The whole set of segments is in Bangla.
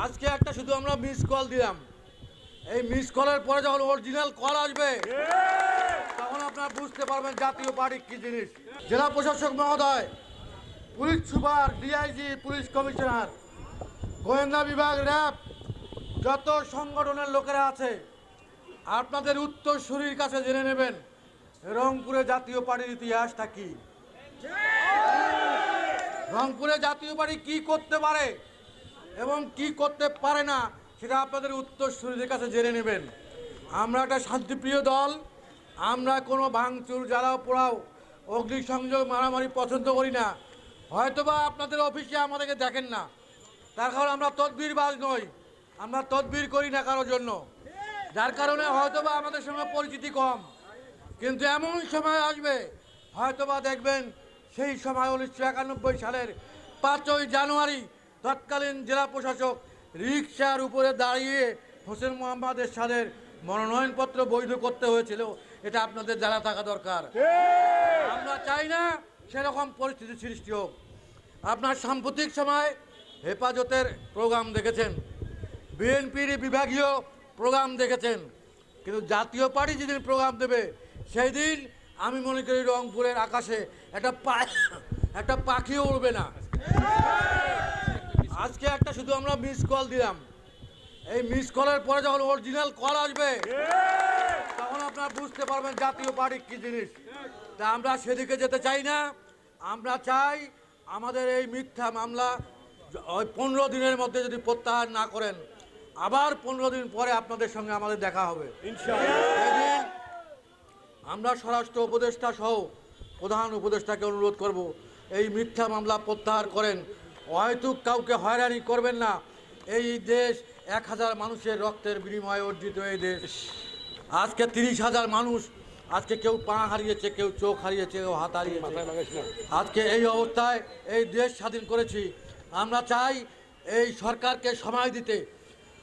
আজকে একটা শুধু আমরা মিস কল দিলাম। এই মিস কলের পরে যখন অরিজিনাল কল আসবে তখন আপনারা বুঝতে পারবেন জাতীয় পার্টি কি জিনিস। জেলা প্রশাসক মহোদয়, police super, DIG, police commissioner, গোয়েন্দা বিভাগ, র্যাব, যত সংগঠনের লোকেরা আছে আপনাদের উত্তরসূরির কাছে জেনে নেবেন রংপুরে জাতীয় পার্টির ইতিহাসটা কি, রংপুরে জাতীয় পার্টি কি করতে পারে এবং কি করতে পারে না সেটা আপনাদের উত্তরসূরিদের কাছে জেনে নেবেন। আমরা একটা শান্তিপ্রিয় দল, আমরা কোনো ভাঙচুর, জ্বালাও পোড়াও, অগ্নিসংযোগ, মারামারি পছন্দ করি না। হয়তোবা আপনাদের অফিসে আমাদেরকে দেখেন না, তার কারণ আমরা তদবিরবাজ নই, আমরা তদবির করি না কারোর জন্য, যার কারণে হয়তোবা আমাদের সঙ্গে পরিচিতি কম। কিন্তু এমন সময় আসবে হয়তোবা দেখবেন সেই সময় 1991 সালের 5ই জানুয়ারি তৎকালীন জেলা প্রশাসক রিকশার উপরে দাঁড়িয়ে হোসেন মোহাম্মদ এরশাদের মনোনয়নপত্র বৈধ করতে হয়েছিল। এটা আপনাদের জানা থাকা দরকার। আমরা চাই না সেরকম পরিস্থিতি সৃষ্টি হোক। আপনার সাম্প্রতিক সময় হেফাজতের প্রোগ্রাম দেখেছেন, বিএনপির বিভাগীয় প্রোগ্রাম দেখেছেন, কিন্তু জাতীয় পার্টি যেদিন প্রোগ্রাম দেবে সেই দিন আমি মনে করি রংপুরের আকাশে একটা পাখিও উড়বে না। আজকে একটা শুধু আমরা মিস কল দিলাম। এই মিস কলের পরে যখন অরিজিনাল কল আসবে তখন আপনারা বুঝতে পারবেন জাতীয় পার্টি কি জিনিস। তা আমরা সেদিকে যেতে চাই না। আমরা চাই আমাদের এই মিথ্যা মামলা ওই 15 দিনের মধ্যে যদি প্রত্যাহার না করেন, আবার 15 দিন পরে আপনাদের সঙ্গে আমাদের দেখা হবে সেদিন। আমরা স্বরাষ্ট্র উপদেষ্টা সহ প্রধান উপদেষ্টাকে অনুরোধ করব, এই মিথ্যা মামলা প্রত্যাহার করেন, হয়তো কাউকে হয়রানি করবেন না। এই দেশ 1000 মানুষের রক্তের বিনিময়ে অর্জিত এই দেশ। আজকে 30,000 মানুষ, আজকে কেউ পা হারিয়েছে, কেউ চোখ হারিয়েছে, কেউ হাত হারিয়েছে। আজকে এই অবস্থায় এই দেশ স্বাধীন করেছি। আমরা চাই এই সরকারকে সময় দিতে,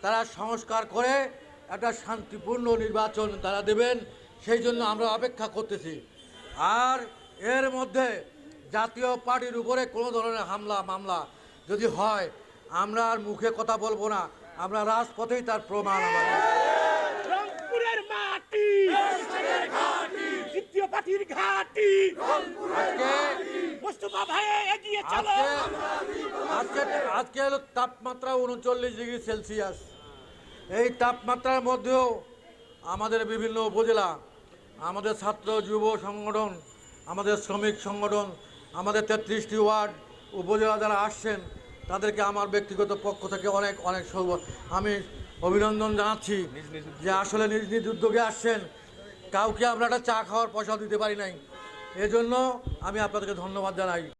তারা সংস্কার করে একটা শান্তিপূর্ণ নির্বাচন তারা দেবেন, সেই জন্য আমরা অপেক্ষা করতেছি। আর এর মধ্যে জাতীয় পার্টির উপরে কোনো ধরনের হামলা মামলা যদি হয়, আমরা আর মুখে কথা বলবো না, আমরা রাজপথেই তার প্রমাণ। রংপুরের মাটি, জাতীয় পার্টির ঘাঁটি, মোস্তফা ভাই এগিয়ে চলো। আজকে হলো তাপমাত্রা 39 ডিগ্রি সেলসিয়াস। এই তাপমাত্রার মধ্যেও আমাদের বিভিন্ন উপজেলা, আমাদের ছাত্র যুব সংগঠন, আমাদের শ্রমিক সংগঠন, আমাদের 33টি ওয়ার্ড উপজেলা যারা আসছেন তাদেরকে আমার ব্যক্তিগত পক্ষ থেকে অনেক অনেক আমি অভিনন্দন জানাচ্ছি যে আসলে নিজ নিজ উদ্যোগে আসছেন। কাউকে আমরা একটা চা খাওয়ার পয়সা দিতে পারি নাই, এজন্য আমি আপনাদেরকে ধন্যবাদ জানাই।